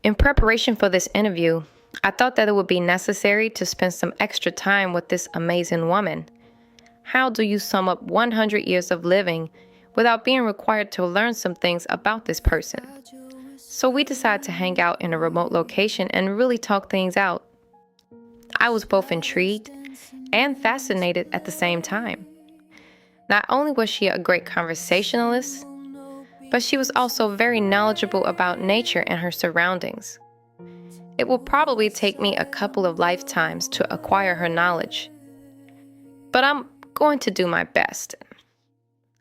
In preparation for this interview, I thought that it would be necessary to spend some extra time with this amazing woman. How do you sum up 100 years of living without being required to learn some things about this person? So we decided to hang out in a remote location and really talk things out. I was both intrigued and fascinated at the same time. Not only was she a great conversationalist, but she was also very knowledgeable about nature and her surroundings. It will probably take me a couple of lifetimes to acquire her knowledge, but I'm going to do my best.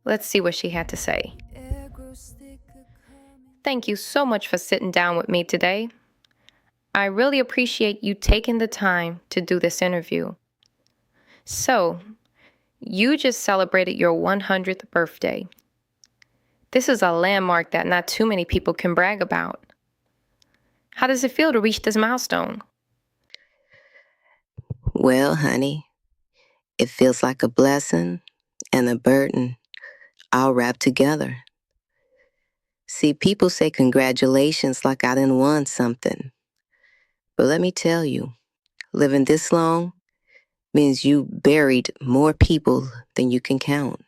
Let's see what she had to say. Thank you so much for sitting down with me today. I really appreciate you taking the time to do this interview. So, you just celebrated your 100th birthday. This is a landmark that not too many people can brag about. How does it feel to reach this milestone? Well, honey, it feels like a blessing and a burden all wrapped together. See, people say congratulations like I didn't want something. But let me tell you, living this long means you buried more people than you can count.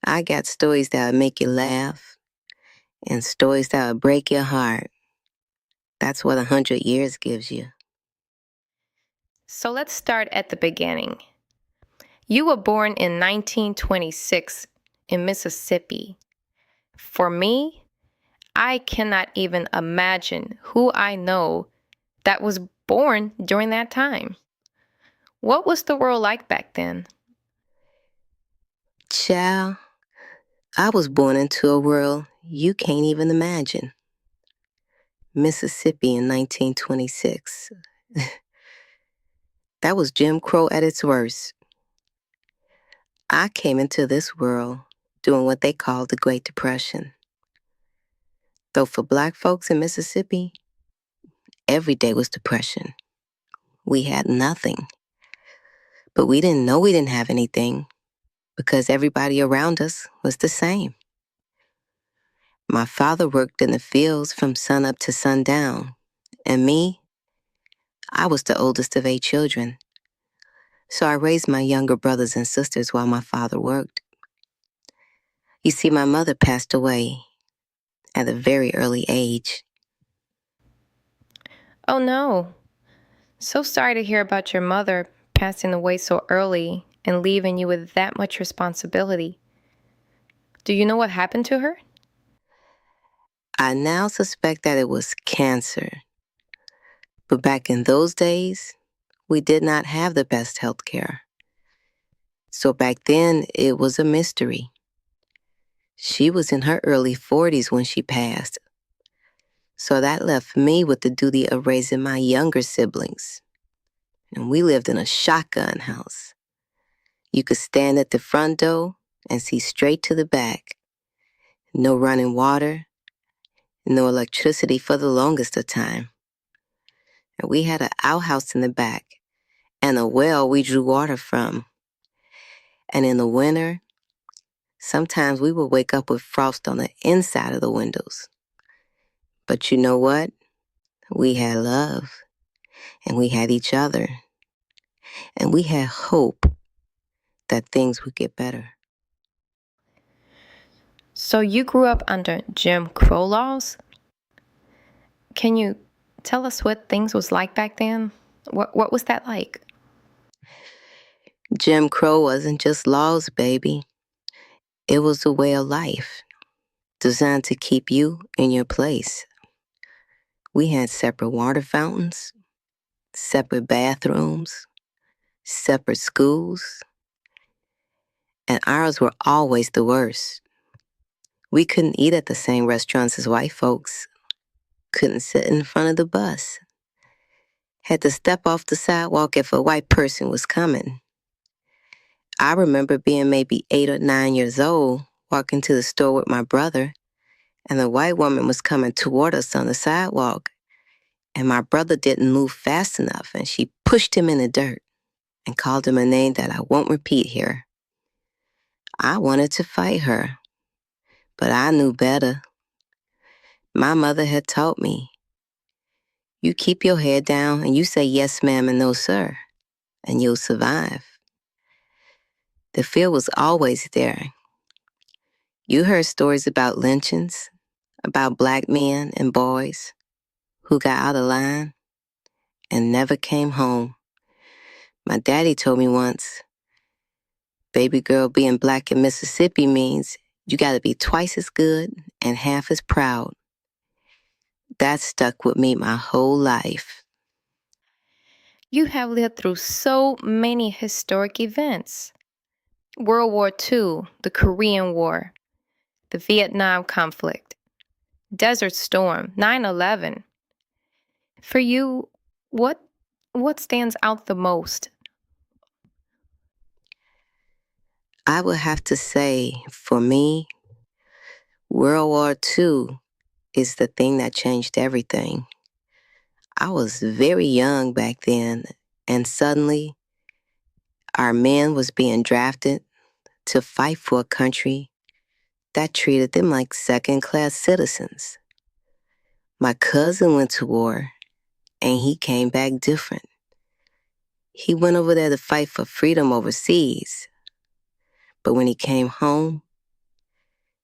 I got stories that would make you laugh and stories that would break your heart. That's what 100 years gives you. So let's start at the beginning. You were born in 1926 in Mississippi. For me, I cannot even imagine who I know that was born during that time. What was the world like back then? Child, I was born into a world you can't even imagine. Mississippi in 1926. That was Jim Crow at its worst. I came into this world during what they called the Great Depression. Though for black folks in Mississippi, every day was depression. We had nothing. But we didn't know we didn't have anything because everybody around us was the same. My father worked in the fields from sunup to sundown. And me, I was the oldest of 8 children. So I raised my younger brothers and sisters while my father worked. You see, my mother passed away at a very early age. Oh no. So sorry to hear about your mother passing away so early and leaving you with that much responsibility. Do you know what happened to her? I now suspect that it was cancer. But back in those days, we did not have the best health care. So back then, it was a mystery. She was in her early 40s when she passed. So that left me with the duty of raising my younger siblings. And we lived in a shotgun house. You could stand at the front door and see straight to the back. No running water, no electricity for the longest of time. And we had an outhouse in the back and a well we drew water from. And in the winter, sometimes we would wake up with frost on the inside of the windows. But you know what? We had love, and we had each other, and we had hope that things would get better. So you grew up under Jim Crow laws? Can you tell us what things was like back then? What was that like? Jim Crow wasn't just laws, baby. It was a way of life designed to keep you in your place. We had separate water fountains, separate bathrooms, separate schools, and ours were always the worst. We couldn't eat at the same restaurants as white folks, couldn't sit in front of the bus, had to step off the sidewalk if a white person was coming. I remember being maybe 8 or 9 years old, walking to the store with my brother, and a white woman was coming toward us on the sidewalk, and my brother didn't move fast enough, and she pushed him in the dirt and called him a name that I won't repeat here. I wanted to fight her, but I knew better. My mother had taught me, You keep your head down and you say yes, ma'am, and no, sir, and you'll survive. The fear was always there. You heard stories about lynchings, about black men and boys who got out of line and never came home. My daddy told me once, baby girl, being black in Mississippi means you gotta be twice as good and half as proud. That stuck with me my whole life. You have lived through so many historic events: World War II, the Korean War, the Vietnam conflict, Desert Storm, 9/11. For you, what what stands out the most? I would have to say, for me, World War II is the thing that changed everything. I was very young back then, and suddenly our men was being drafted to fight for a country that treated them like second-class citizens. My cousin went to war, and he came back different. He went over there to fight for freedom overseas, but when he came home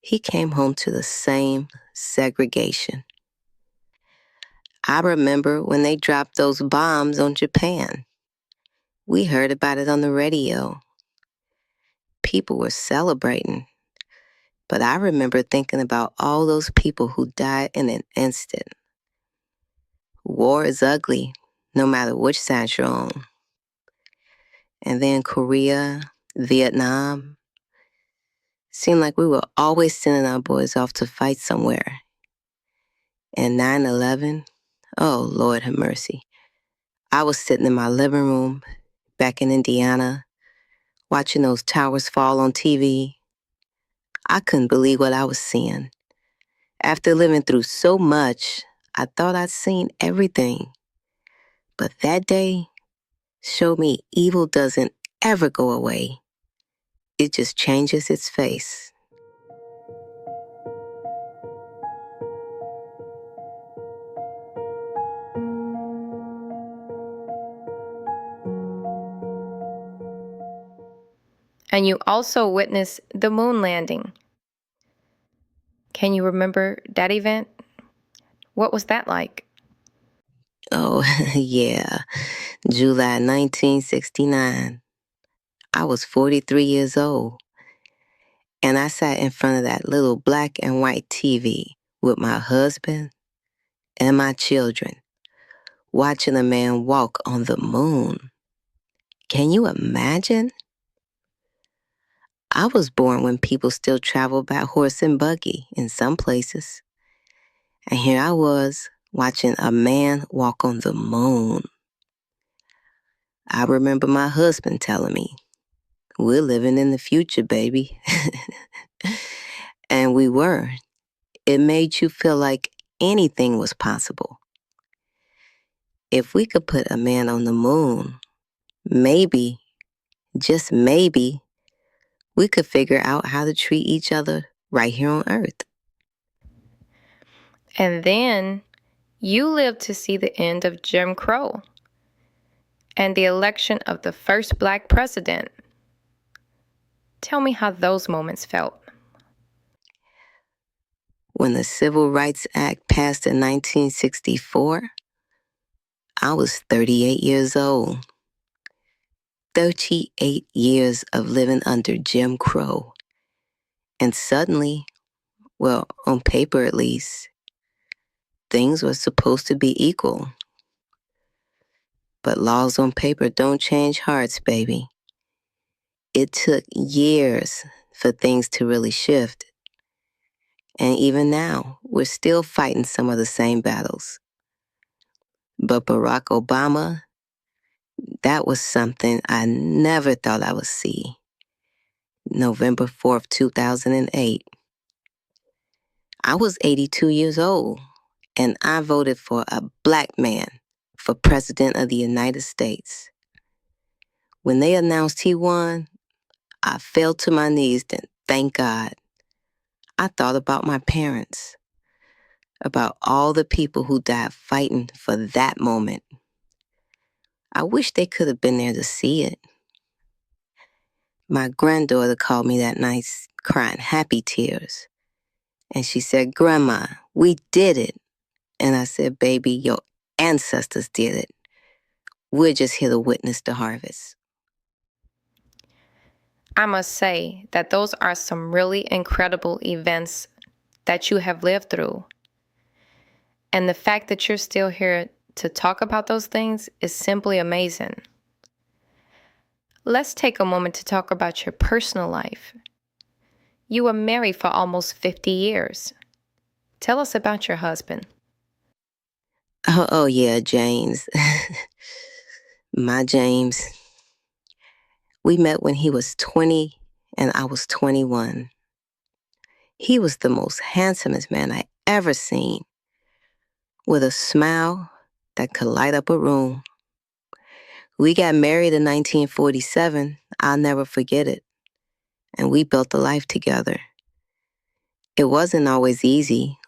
to the same segregation. I remember when they dropped those bombs on Japan. We heard about it on the radio. People were celebrating. But I remember thinking about all those people who died in an instant. War is ugly, no matter which side you're on. And then Korea, Vietnam. Seemed like we were always sending our boys off to fight somewhere. And 9/11, oh, Lord have mercy. I was sitting in my living room back in Indiana, watching those towers fall on TV. I couldn't believe what I was seeing. After living through so much, I thought I'd seen everything. But that day showed me evil doesn't ever go away. It just changes its face. And you also witnessed the moon landing. Can you remember that event? What was that like? Oh, yeah. July 1969. I was 43 years old, and I sat in front of that little black and white TV with my husband and my children, watching a man walk on the moon. Can you imagine? I was born when people still traveled by horse and buggy in some places. And here I was watching a man walk on the moon. I remember my husband telling me, we're living in the future, baby. And we were. It made you feel like anything was possible. If we could put a man on the moon, maybe, just maybe, we could figure out how to treat each other right here on Earth. And then you lived to see the end of Jim Crow and the election of the first black president. Tell me how those moments felt. When the Civil Rights Act passed in 1964, I was 38 years old. 38 years of living under Jim Crow. And suddenly, well, on paper at least, things were supposed to be equal. But laws on paper don't change hearts, baby. It took years for things to really shift. And even now, we're still fighting some of the same battles. But Barack Obama, that was something I never thought I would see. November 4th, 2008. I was 82 years old, and I voted for a black man for President of the United States. When they announced he won, I fell to my knees and thanked God. I thought about my parents. about all the people who died fighting for that moment. I wish they could have been there to see it. My granddaughter called me that night crying happy tears. And she said, "Grandma, we did it." And I said, "Baby, your ancestors did it. We're just here to witness the harvest." I must say that those are some really incredible events that you have lived through. And the fact that you're still here to talk about those things is simply amazing. Let's take a moment to talk about your personal life. You were married for almost 50 years. Tell us about your husband. Oh yeah, James. My James. We met when he was 20 and I was 21. He was the most handsomest man I ever seen, with a smile that could light up a room. We got married in 1947. I'll never forget it. And we built a life together. It wasn't always easy,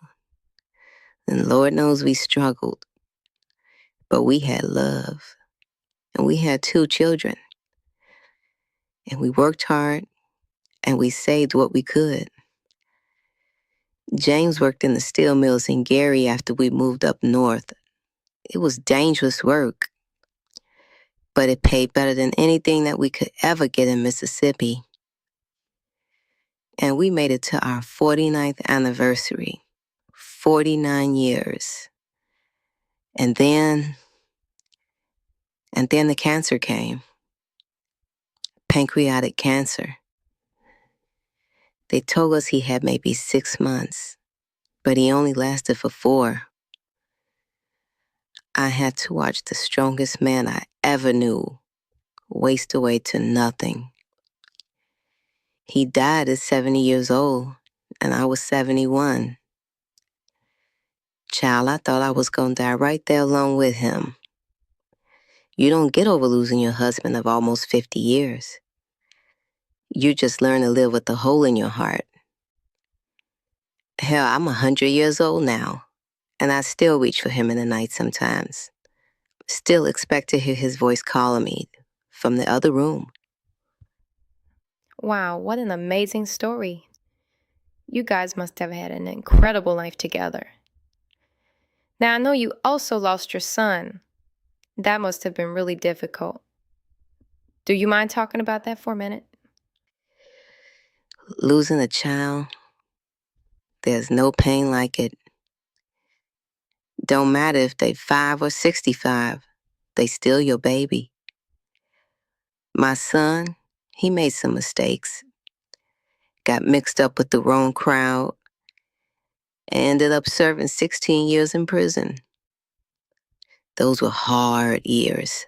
and Lord knows we struggled, but we had love, and we had 2 children, and we worked hard, and we saved what we could. James worked in the steel mills in Gary after we moved up north. It was dangerous work, but it paid better than anything that we could ever get in Mississippi. And we made it to our 49th anniversary, 49 years. And then the cancer came, pancreatic cancer. They told us he had maybe 6 months, but he only lasted for 4. I had to watch the strongest man I ever knew waste away to nothing. He died at 70 years old, and I was 71. Child, I thought I was gonna die right there along with him. You don't get over losing your husband of almost 50 years. You just learn to live with a hole in your heart. Hell, I'm 100 years old now, and I still reach for him in the night sometimes. Still expect to hear his voice calling me from the other room. Wow, what an amazing story. You guys must have had an incredible life together. Now, I know you also lost your son. That must have been really difficult. Do you mind talking about that for a minute? Losing a child, there's no pain like it. Don't matter if they 5 or 65, they still your baby. My son, he made some mistakes, got mixed up with the wrong crowd, and ended up serving 16 years in prison. Those were hard years.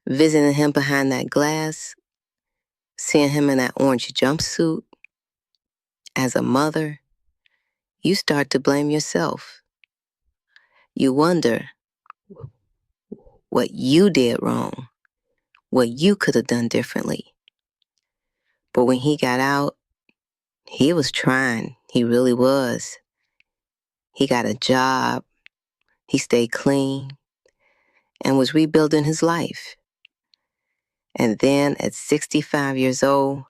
Visiting him behind that glass, seeing him in that orange jumpsuit, as a mother, you start to blame yourself. You wonder what you did wrong, what you could have done differently. But when he got out, he was trying. He really was. He got a job, he stayed clean, and was rebuilding his life. And then at 65 years old,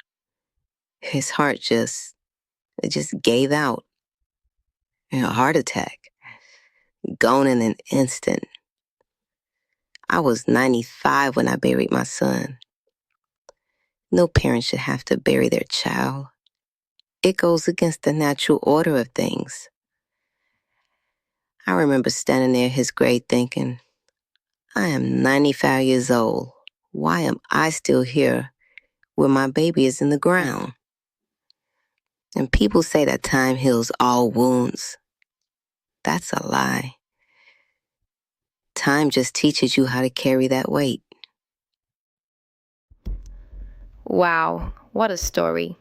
his heart it just gave out. A heart attack, gone in an instant. I was 95 when I buried my son. No parent should have to bury their child. It goes against the natural order of things. I remember standing near his grave thinking, I am 95 years old. Why am I still here where my baby is in the ground? And people say that time heals all wounds. That's a lie. Time just teaches you how to carry that weight. Wow, what a story.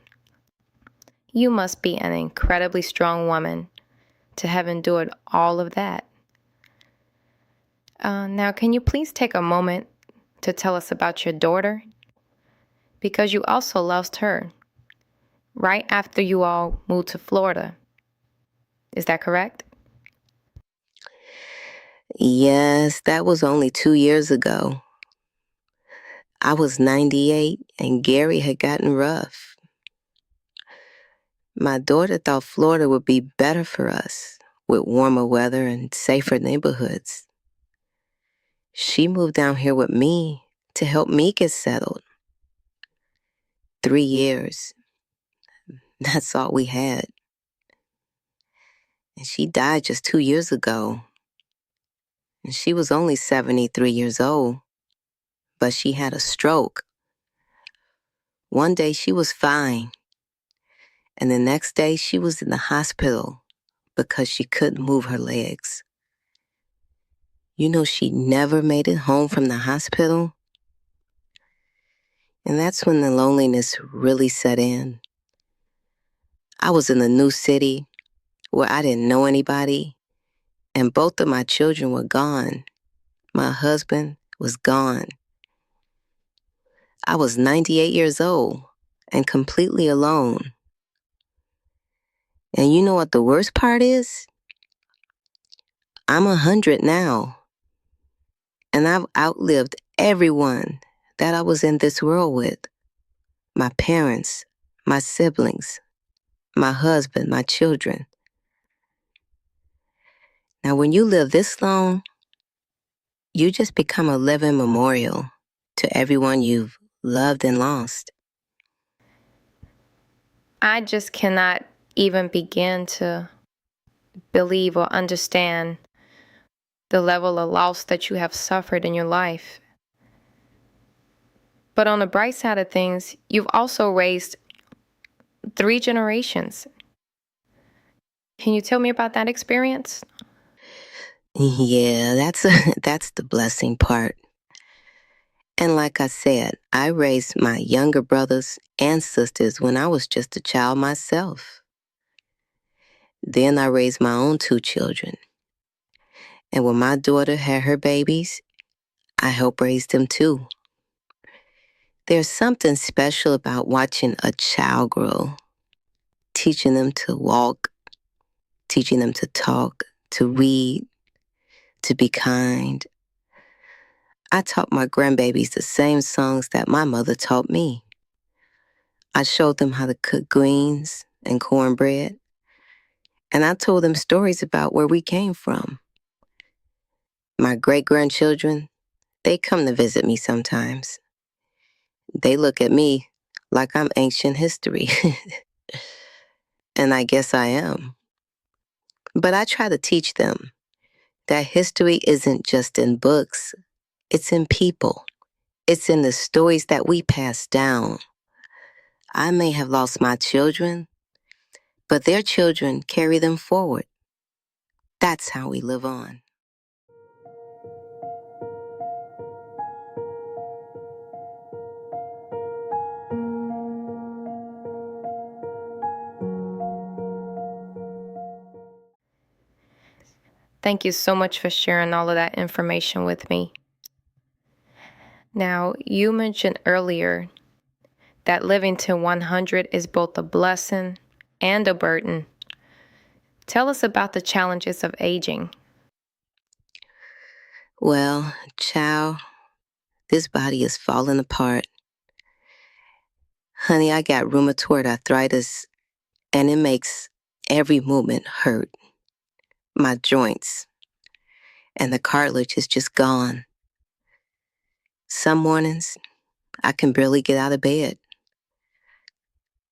You must be an incredibly strong woman to have endured all of that. Now, can you please take a moment to tell us about your daughter? Because you also lost her right after you all moved to Florida. Is that correct? Yes, that was only 2 years ago. I was 98 and Gary had gotten rough. My daughter thought Florida would be better for us with warmer weather and safer neighborhoods. She moved down here with me to help me get settled. 3 years. That's all we had. And she died just 2 years ago. And she was only 73 years old, but she had a stroke. One day she was fine, and the next day she was in the hospital because she couldn't move her legs. You know, she never made it home from the hospital. And that's when the loneliness really set in. I was in a new city where I didn't know anybody, and both of my children were gone. My husband was gone. I was 98 years old and completely alone. And you know what the worst part is? I'm 100 now, and I've outlived everyone that I was in this world with. My parents, my siblings, my husband, my children. Now, when you live this long, you just become a living memorial to everyone you've loved and lost. I just cannot even begin to believe or understand the level of loss that you have suffered in your life. But on the bright side of things, you've also raised 3 generations. Can you tell me about that experience? Yeah, that's the blessing part. And like I said, I raised my younger brothers and sisters when I was just a child myself. Then I raised my own 2 children. And when my daughter had her babies, I helped raise them too. There's something special about watching a child grow, teaching them to walk, teaching them to talk, to read, to be kind. I taught my grandbabies the same songs that my mother taught me. I showed them how to cook greens and cornbread, and I told them stories about where we came from. My great-grandchildren, they come to visit me sometimes. They look at me like I'm ancient history, and I guess I am. But I try to teach them that history isn't just in books, it's in people. It's in the stories that we pass down. I may have lost my children, but their children carry them forward. That's how we live on. Thank you so much for sharing all of that information with me. Now, you mentioned earlier that living to 100 is both a blessing and a burden. Tell us about the challenges of aging. Well, child, this body is falling apart. Honey, I got rheumatoid arthritis, and it makes every movement hurt. My joints and the cartilage is just gone. Some mornings, I can barely get out of bed.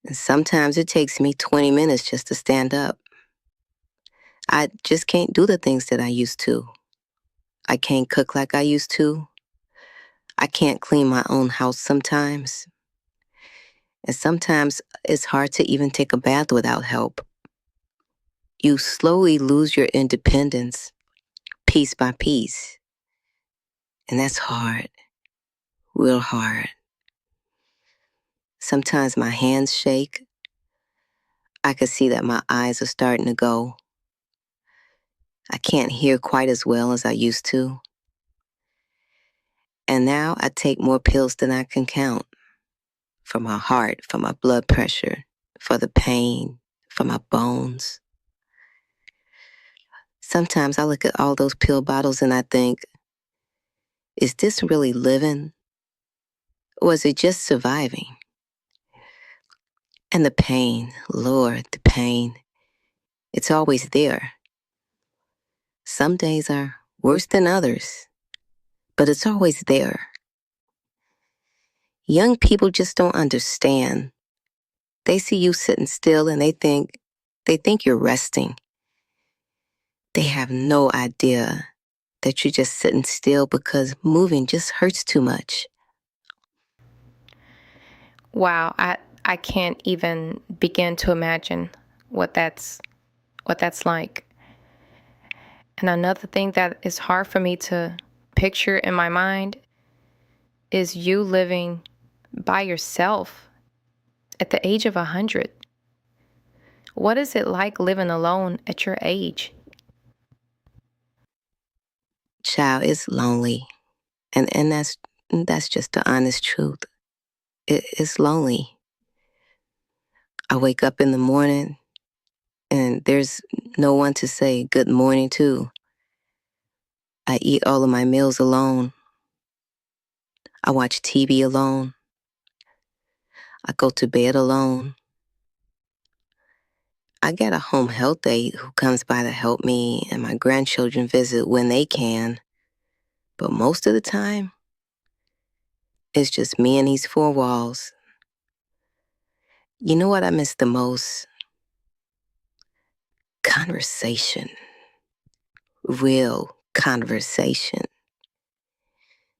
And sometimes it takes me 20 minutes just to stand up. I just can't do the things that I used to. I can't cook like I used to. I can't clean my own house sometimes. And sometimes it's hard to even take a bath without help. You slowly lose your independence piece by piece. And that's hard, real hard. Sometimes my hands shake. I can see that my eyes are starting to go. I can't hear quite as well as I used to. And now I take more pills than I can count. For my heart, for my blood pressure, for the pain, for my bones. Sometimes I look at all those pill bottles and I think, is this really living? Or is it just surviving? And the pain, Lord, the pain, it's always there. Some days are worse than others, but it's always there. Young people just don't understand. They see you sitting still and they think you're resting. They have no idea that you're just sitting still because moving just hurts too much. Wow, I can't even begin to imagine what that's like. And another thing that is hard for me to picture in my mind is you living by yourself at the age of 100. What is it like living alone at your age? Child, it's lonely. And that's just the honest truth. It's lonely. I wake up in the morning and there's no one to say good morning to. I eat all of my meals alone. I watch TV alone. I go to bed alone. I get a home health aide who comes by to help me, and my grandchildren visit when they can. But most of the time, it's just me and these four walls. You know what I miss the most? Conversation. Real conversation.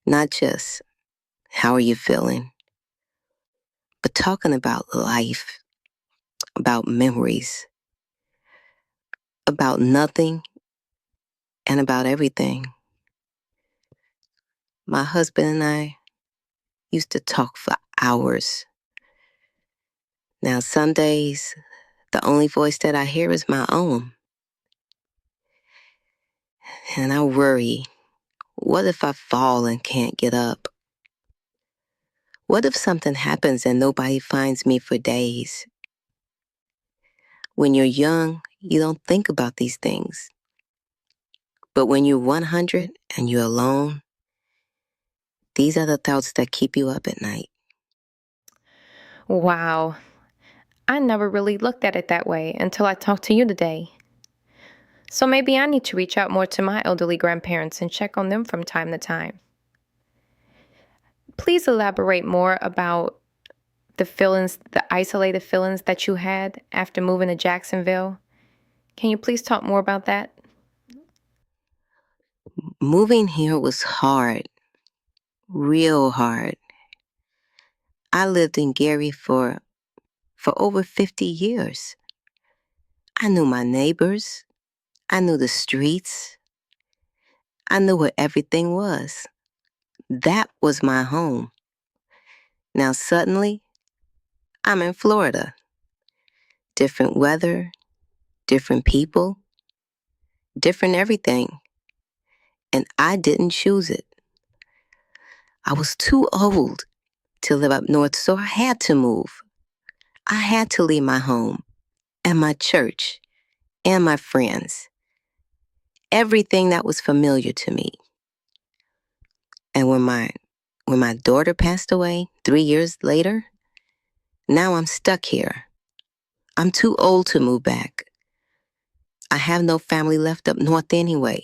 Not just, how are you feeling? But talking about life, about memories, about nothing, and about everything. My husband and I used to talk for hours. Now, some days, the only voice that I hear is my own. And I worry, what if I fall and can't get up? What if something happens and nobody finds me for days? When you're young, you don't think about these things. But when you're 100 and you're alone, these are the thoughts that keep you up at night. Wow, I never really looked at it that way until I talked to you today. So maybe I need to reach out more to my elderly grandparents and check on them from time to time. Please elaborate more about the feelings, the isolated feelings that you had after moving to Jacksonville. Can you please talk more about that? Moving here was hard, real hard. I lived in Gary for over 50 years. I knew my neighbors. I knew the streets. I knew where everything was. That was my home. Now suddenly, I'm in Florida. Different weather, different people, different everything. And I didn't choose it. I was too old to live up north, so I had to move. I had to leave my home and my church and my friends, everything that was familiar to me. And when my daughter passed away 3 years later, now I'm stuck here. I'm too old to move back. I have no family left up north anyway.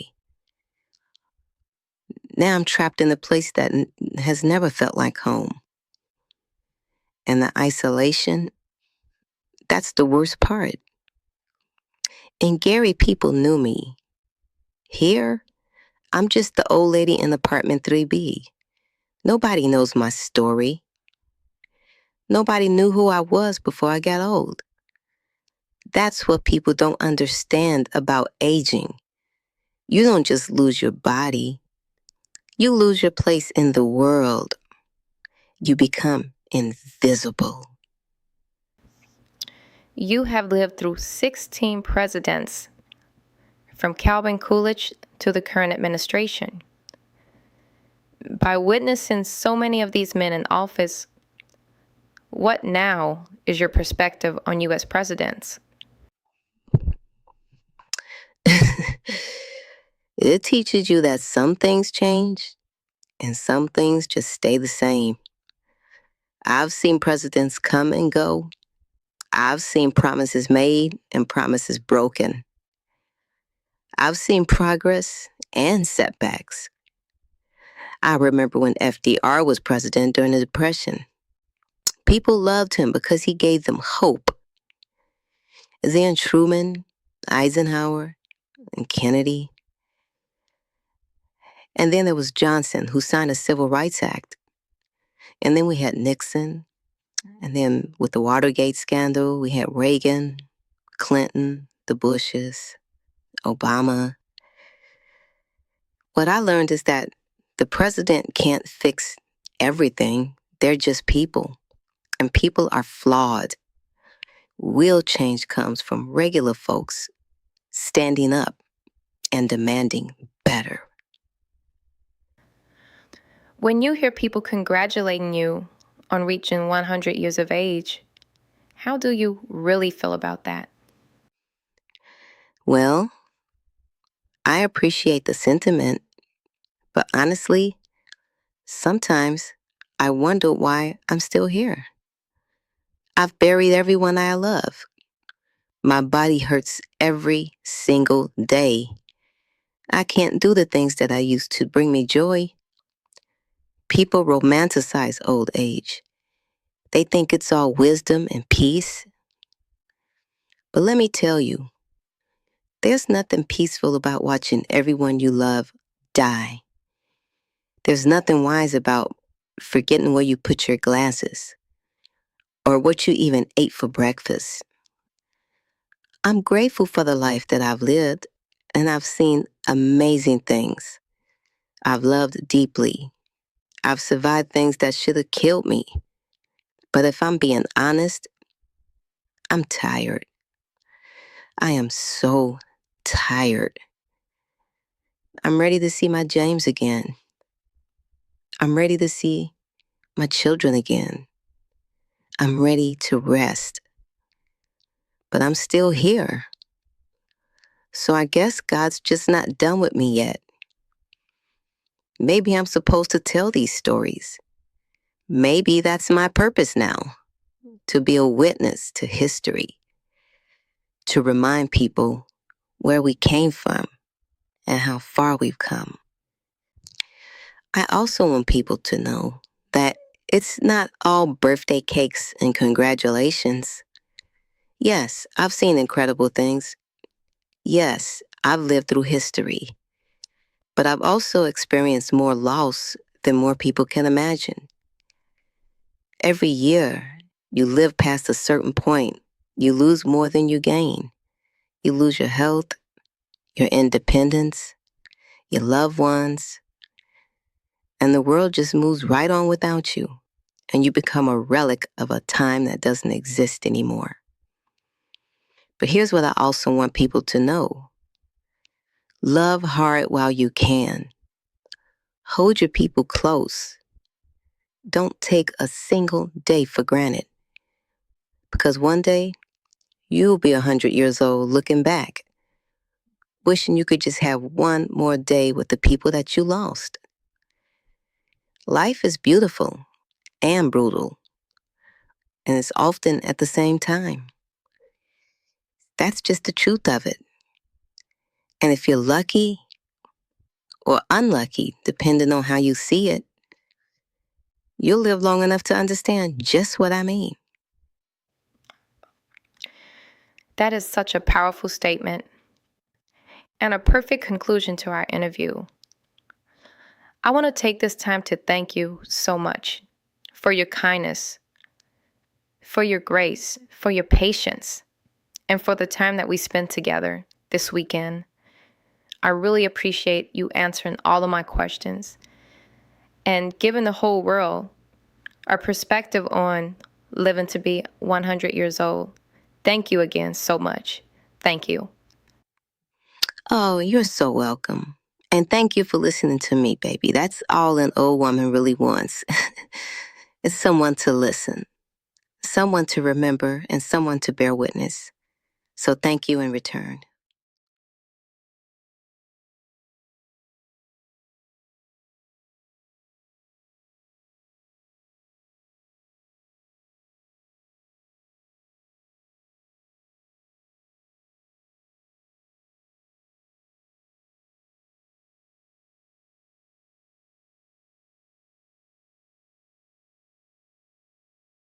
Now I'm trapped in a place that has never felt like home. And the isolation, that's the worst part. In Gary, people knew me. Here, I'm just the old lady in apartment 3B. Nobody knows my story. Nobody knew who I was before I got old. That's what people don't understand about aging. You don't just lose your body, you lose your place in the world. You become invisible. You have lived through 16 presidents, from Calvin Coolidge to the current administration. By witnessing so many of these men in office, what now is your perspective on U.S. presidents? It teaches you that some things change and some things just stay the same. I've seen presidents come and go. I've seen promises made and promises broken. I've seen progress and setbacks. I remember when FDR was president during the Depression. People loved him because he gave them hope. Then Truman, Eisenhower, and Kennedy. And then there was Johnson, who signed a Civil Rights Act. And then we had Nixon. And then with the Watergate scandal, we had Reagan, Clinton, the Bushes, Obama. What I learned is that the president can't fix everything. They're just people. And people are flawed. Real change comes from regular folks standing up and demanding better. When you hear people congratulating you on reaching 100 years of age, how do you really feel about that? Well, I appreciate the sentiment, but honestly, sometimes I wonder why I'm still here. I've buried everyone I love. My body hurts every single day. I can't do the things that I used to bring me joy. People romanticize old age. They think it's all wisdom and peace. But let me tell you, there's nothing peaceful about watching everyone you love die. There's nothing wise about forgetting where you put your glasses or what you even ate for breakfast. I'm grateful for the life that I've lived, and I've seen amazing things. I've loved deeply. I've survived things that should have killed me. But if I'm being honest, I'm tired. I am so tired. I'm ready to see my James again. I'm ready to see my children again. I'm ready to rest. But I'm still here. So I guess God's just not done with me yet. Maybe I'm supposed to tell these stories. Maybe that's my purpose now, to be a witness to history, to remind people where we came from and how far we've come. I also want people to know that it's not all birthday cakes and congratulations. Yes, I've seen incredible things. Yes, I've lived through history. But I've also experienced more loss than more people can imagine. Every year, you live past a certain point, you lose more than you gain. You lose your health, your independence, your loved ones, and the world just moves right on without you, and you become a relic of a time that doesn't exist anymore. But here's what I also want people to know. Love hard while you can. Hold your people close. Don't take a single day for granted. Because one day, you'll be 100 years old looking back, wishing you could just have one more day with the people that you lost. Life is beautiful and brutal, and it's often at the same time. That's just the truth of it. And if you're lucky or unlucky, depending on how you see it, you'll live long enough to understand just what I mean. That is such a powerful statement and a perfect conclusion to our interview. I want to take this time to thank you so much for your kindness, for your grace, for your patience, and for the time that we spent together this weekend. I really appreciate you answering all of my questions and giving the whole world a perspective on living to be 100 years old. Thank you again so much. Thank you. Oh, you're so welcome. And thank you for listening to me, baby. That's all an old woman really wants. It's someone to listen, someone to remember, and someone to bear witness. So thank you in return.